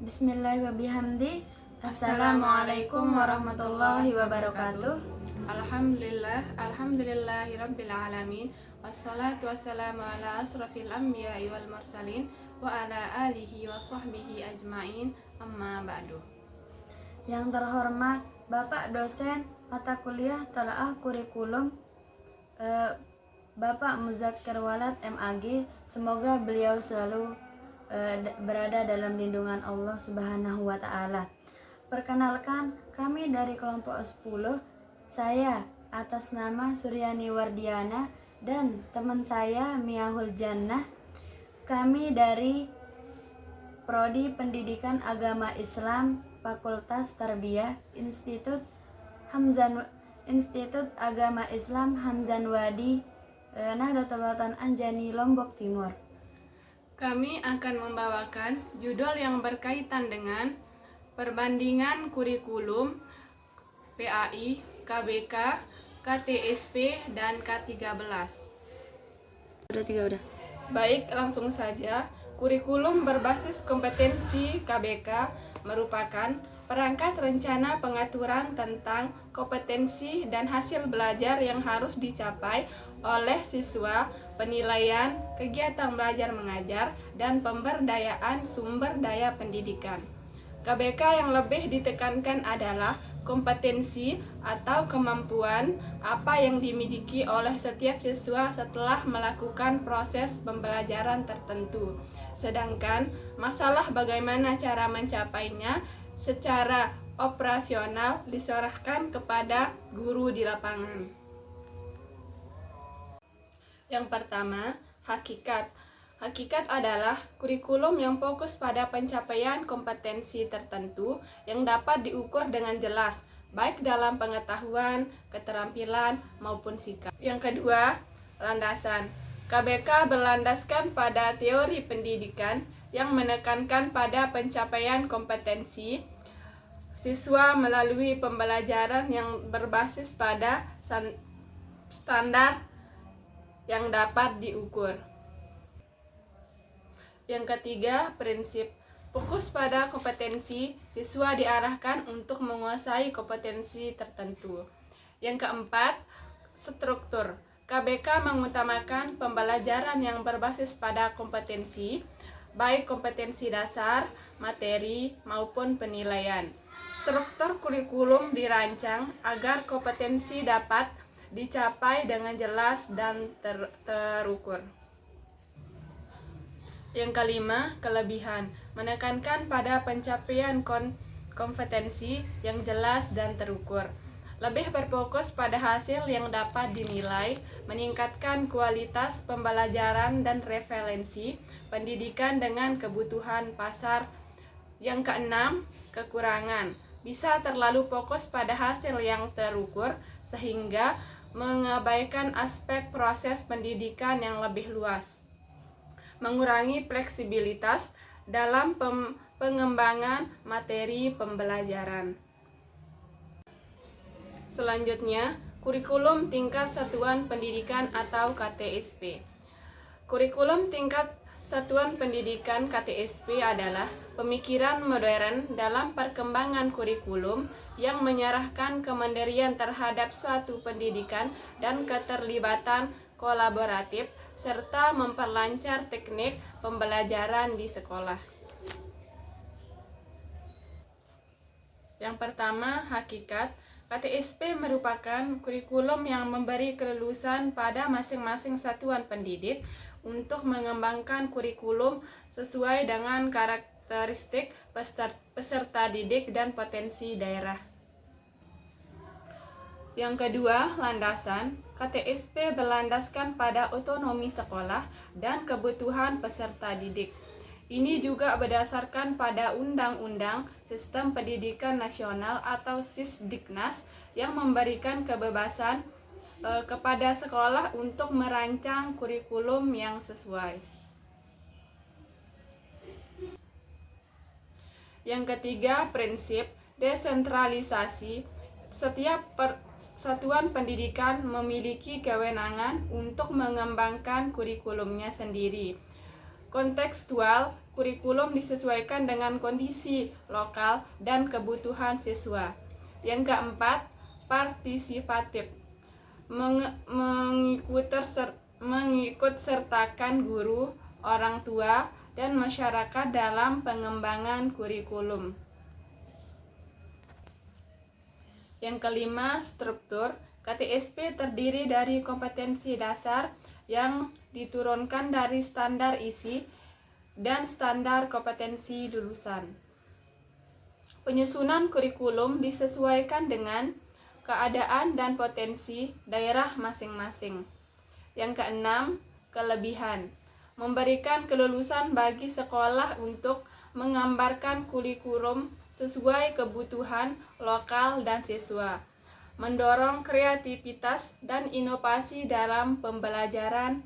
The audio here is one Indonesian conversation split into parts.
Bismillahirrahmanirrahim. Assalamualaikum warahmatullahi wabarakatuh. Alhamdulillahirabbil alamin. Wassalatu wassalamu ala asrofil anbiya'i wal mursalin wa ala alihi wa sahbihi ajmain. Amma ba'du. Yang terhormat Bapak dosen mata kuliah Telaah Kurikulum Bapak Muzakkir Walad MAG, semoga beliau selalu berada dalam lindungan Allah Subhanahu wa Ta'ala. Perkenalkan, kami dari kelompok 10. Saya atas nama Suryani Wardiana dan teman saya Miahul Jannah. Kami dari Prodi Pendidikan Agama Islam Fakultas Tarbiyah Institut Agama Islam Hamzan Wadi, Nahdlatul Ulama Anjani, Lombok Timur. Kami akan membawakan judul yang berkaitan dengan perbandingan kurikulum PAI, KBK, KTSP, dan K13. Udah. Baik, langsung saja. Kurikulum berbasis kompetensi KBK merupakan perangkat rencana pengaturan tentang kompetensi dan hasil belajar yang harus dicapai oleh siswa, penilaian, kegiatan belajar mengajar, dan pemberdayaan sumber daya pendidikan. KBK yang lebih ditekankan adalah kompetensi atau kemampuan apa yang dimiliki oleh setiap siswa setelah melakukan proses pembelajaran tertentu. Sedangkan masalah bagaimana cara mencapainya secara operasional diserahkan kepada guru di lapangan. Yang pertama, hakikat. Hakikat adalah kurikulum yang fokus pada pencapaian kompetensi tertentu yang dapat diukur dengan jelas, baik dalam pengetahuan, keterampilan, maupun sikap. Yang kedua, landasan. KBK berlandaskan pada teori pendidikan yang menekankan pada pencapaian kompetensi siswa melalui pembelajaran yang berbasis pada standar yang dapat diukur. Yang ketiga, prinsip. Fokus pada kompetensi, siswa diarahkan untuk menguasai kompetensi tertentu. Yang keempat, struktur. KBK mengutamakan pembelajaran yang berbasis pada kompetensi, baik kompetensi dasar, materi, maupun penilaian. Struktur kurikulum dirancang agar kompetensi dapat dicapai dengan jelas dan terukur. Yang kelima, kelebihan. Menekankan pada pencapaian kompetensi yang jelas dan terukur. Lebih berfokus pada hasil yang dapat dinilai, meningkatkan kualitas pembelajaran dan referensi pendidikan dengan kebutuhan pasar. Yang keenam, kekurangan. Bisa terlalu fokus pada hasil yang terukur sehingga mengabaikan aspek proses pendidikan yang lebih luas. Mengurangi fleksibilitas dalam pengembangan materi pembelajaran. Selanjutnya, kurikulum tingkat satuan pendidikan atau KTSP. Kurikulum tingkat satuan pendidikan KTSP adalah pemikiran modern dalam perkembangan kurikulum yang menyerahkan kemandirian terhadap suatu pendidikan dan keterlibatan kolaboratif serta memperlancar teknik pembelajaran di sekolah. Yang pertama, hakikat. KTSP merupakan kurikulum yang memberi kelulusan pada masing-masing satuan pendidik untuk mengembangkan kurikulum sesuai dengan karakteristik peserta didik dan potensi daerah. Yang kedua, landasan. KTSP berlandaskan pada otonomi sekolah dan kebutuhan peserta didik. Ini juga berdasarkan pada Undang-Undang Sistem Pendidikan Nasional atau Sisdiknas yang memberikan kebebasan kepada sekolah untuk merancang kurikulum yang sesuai. Yang ketiga, prinsip desentralisasi. Setiap satuan pendidikan memiliki kewenangan untuk mengembangkan kurikulumnya sendiri. Kontekstual, kurikulum disesuaikan dengan kondisi lokal dan kebutuhan siswa. Yang keempat, partisipatif. Mengikut sertakan guru, orang tua, dan masyarakat dalam pengembangan kurikulum. Yang kelima, struktur. KTSP terdiri dari kompetensi dasar yang diturunkan dari standar isi dan standar kompetensi lulusan. Penyusunan kurikulum disesuaikan dengan keadaan dan potensi daerah masing-masing. Yang keenam, kelebihan. Memberikan kelulusan bagi sekolah untuk menggambarkan kurikulum sesuai kebutuhan lokal dan siswa. Mendorong kreativitas dan inovasi dalam pembelajaran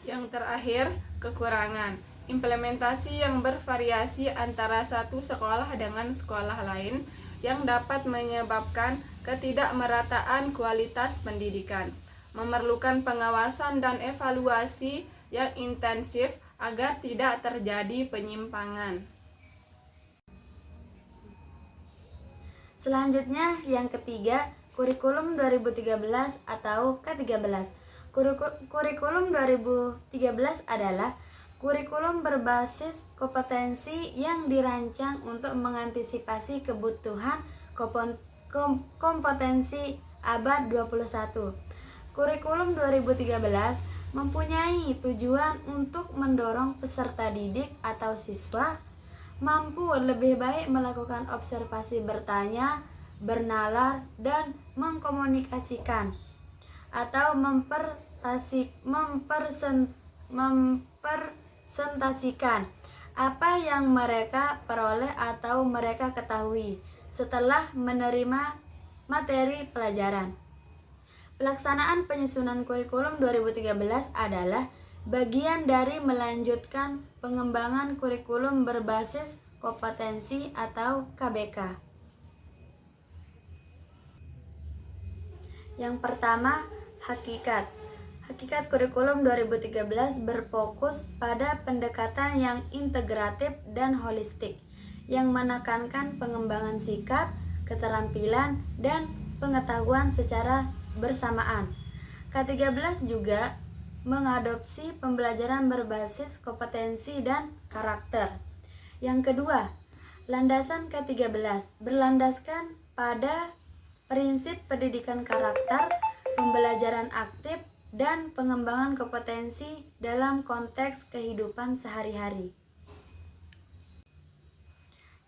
Yang terakhir, kekurangan. Implementasi yang bervariasi antara satu sekolah dengan sekolah lain yang dapat menyebabkan ketidakmerataan kualitas pendidikan. Memerlukan pengawasan dan evaluasi yang intensif agar tidak terjadi penyimpangan. Selanjutnya yang ketiga, kurikulum 2013 atau K13. Kurikulum 2013 adalah kurikulum berbasis kompetensi yang dirancang untuk mengantisipasi kebutuhan kompetensi abad 21. Kurikulum 2013 mempunyai tujuan untuk mendorong peserta didik atau siswa mampu lebih baik melakukan observasi bertanya, bernalar, dan mengkomunikasikan atau mempresentasikan apa yang mereka peroleh atau mereka ketahui setelah menerima materi pelajaran. Pelaksanaan penyusunan kurikulum 2013 adalah bagian dari melanjutkan pengembangan kurikulum berbasis kompetensi atau KBK. Yang pertama, hakikat. Hakikat kurikulum 2013 berfokus pada pendekatan yang integratif dan holistik, yang menekankan pengembangan sikap, keterampilan, dan pengetahuan secara bersamaan. K13 juga mengadopsi pembelajaran berbasis kompetensi dan karakter. Yang kedua, landasan K13 berlandaskan pada prinsip pendidikan karakter, pembelajaran aktif, dan pengembangan kompetensi dalam konteks kehidupan sehari-hari.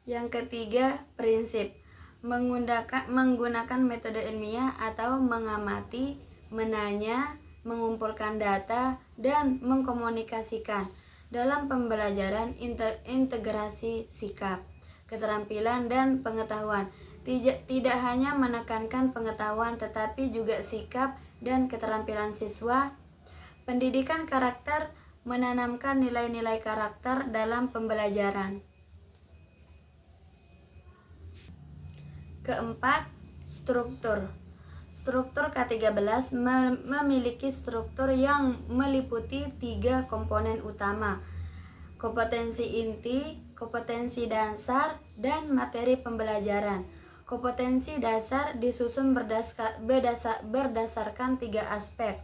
Yang ketiga, prinsip menggunakan metode ilmiah atau mengamati, menanya, mengumpulkan data, dan mengkomunikasikan dalam pembelajaran integrasi sikap, keterampilan, dan pengetahuan. Tidak hanya menekankan pengetahuan tetapi juga sikap dan keterampilan siswa. Pendidikan karakter menanamkan nilai-nilai karakter dalam pembelajaran. Keempat, struktur. Struktur K13 memiliki struktur yang meliputi 3 komponen utama: kompetensi inti, kompetensi dasar, dan materi pembelajaran. Kompetensi dasar disusun berdasarkan 3 aspek: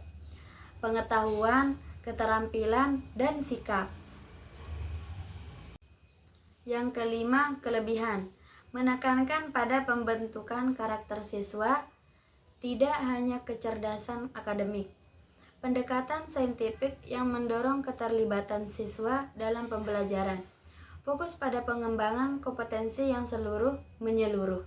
pengetahuan, keterampilan, dan sikap. Yang kelima, kelebihan. Menekankan pada pembentukan karakter siswa, tidak hanya kecerdasan akademik. Pendekatan saintifik yang mendorong keterlibatan siswa dalam pembelajaran. Fokus pada pengembangan kompetensi yang menyeluruh.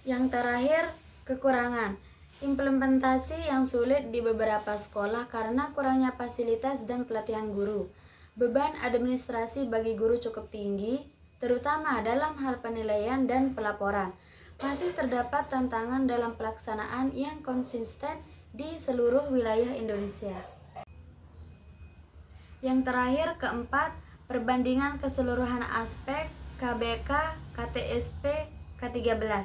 Yang terakhir, kekurangan. Implementasi yang sulit di beberapa sekolah karena kurangnya fasilitas dan pelatihan guru. Beban administrasi bagi guru cukup tinggi, terutama dalam hal penilaian dan pelaporan. Masih terdapat tantangan dalam pelaksanaan yang konsisten di seluruh wilayah Indonesia. Yang terakhir, keempat, perbandingan keseluruhan aspek KBK, KTSP, K13.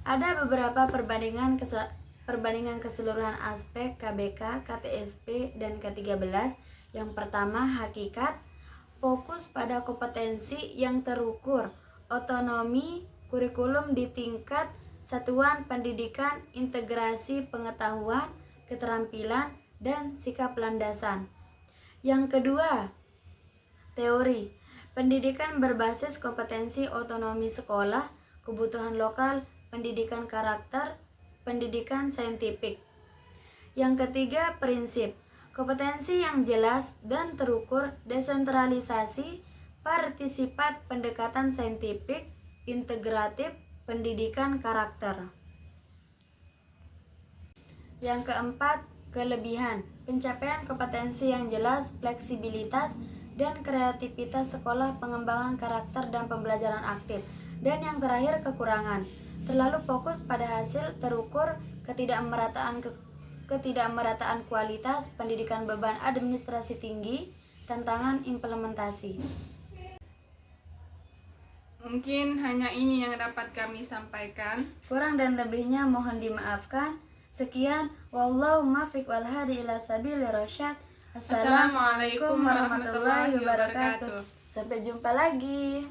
Ada beberapa perbandingan keseluruhan aspek KBK, KTSP, dan K13. Yang pertama, hakikat, fokus pada kompetensi yang terukur, otonomi kurikulum di tingkat satuan pendidikan, integrasi pengetahuan, keterampilan, dan sikap landasan. Yang kedua, teori, pendidikan berbasis kompetensi otonomi sekolah, kebutuhan lokal, pendidikan karakter, pendidikan saintifik. Yang ketiga, prinsip, kompetensi yang jelas dan terukur, desentralisasi, partisipat, pendekatan saintifik, integratif, pendidikan karakter. Yang keempat, kelebihan, pencapaian kompetensi yang jelas, fleksibilitas, dan kreativitas sekolah, pengembangan karakter dan pembelajaran aktif. Dan yang terakhir, kekurangan, terlalu fokus pada hasil terukur, ketidakmerataan kualitas, pendidikan beban administrasi tinggi, tantangan implementasi. Mungkin hanya ini yang dapat kami sampaikan. Kurang dan lebihnya mohon dimaafkan. Sekian, wallahu muwaffiq wal hadi ila sabilir rasyad. Assalamualaikum warahmatullahi wabarakatuh. Sampai jumpa lagi.